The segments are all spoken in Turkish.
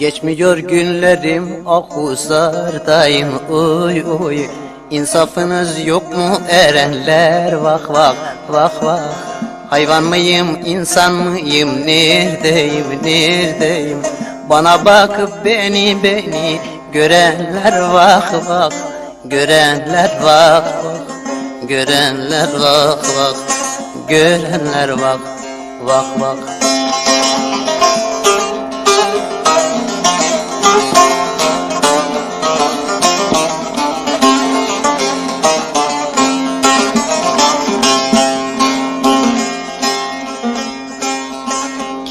Geçmiyor günlerim ahuzardayım oy oy. İnsafınız yok mu erenler vah vah vah vah. Hayvan mıyım insan mıyım neredeyim neredeyim. Bana bakıp beni görenler vah vah. Görenler vah vah. Görenler vah vah. Görenler vah vah vah.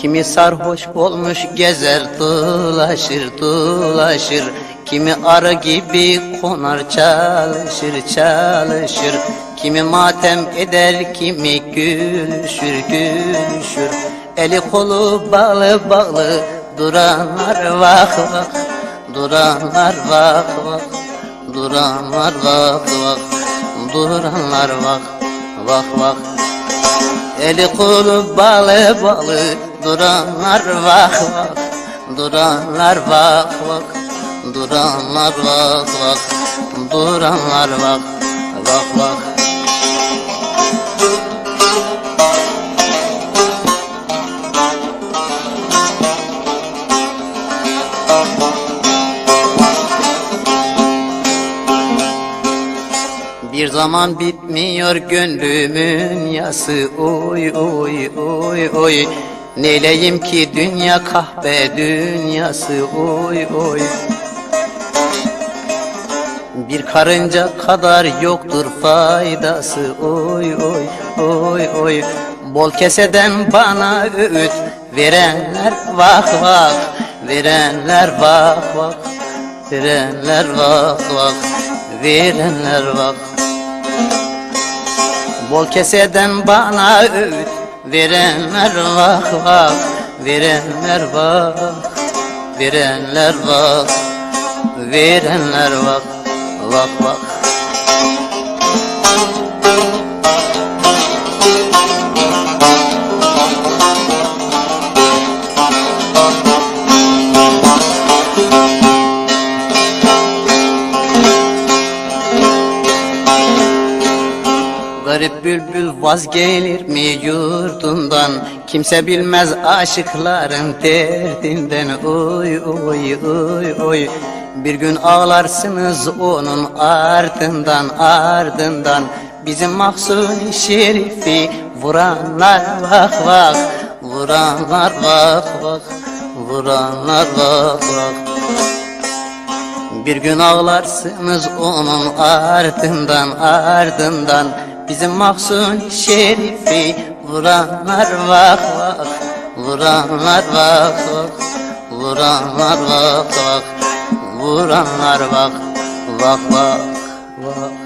Kimi sarhoş olmuş gezer dolaşır dolaşır. Kimi arı gibi konar çalışır çalışır. Kimi matem eder kimi gülüşür gülüşür. Eli kolu bağlı bağlı duranlar vah vah. Duranlar vah vah. Duranlar vah vah. Duranlar vah vah vah. Eli kolu bağlı bağlı duranlar vah vah. Duranlar vah vah. Duranlar vah vah. Duranlar vah vah vah. Bir zaman bitmiyor gönlümün yası oy oy oy oy. Neyleyim ki dünya kahpe dünyası oy oy. Bir karınca kadar yoktur faydası oy oy oy oy. Bol keseden bana öğüt verenler vah vah. Verenler vah vah. Verenler vah vah. Verenler vah. Bol keseden bana öğüt verenler vah vah. Verenler vah. Verenler vah. Verenler vah vah vah. Garip bülbül vazgelir mi yurdundan? Kimse bilmez aşıkların derdinden oy oy oy oy. Bir gün ağlarsınız onun ardından ardından. Bizim Mahsuni Şerif'i vuranlar vah vah. Vuranlar vah vah. Vuranlar vah vah. Bir gün ağlarsınız onun ardından ardından. Bizim Mahsuni Şerif'i vuranlar vah vah. Vuranlar vah vah. Vuranlar vah vah. Vuranlar vah vah vah vah.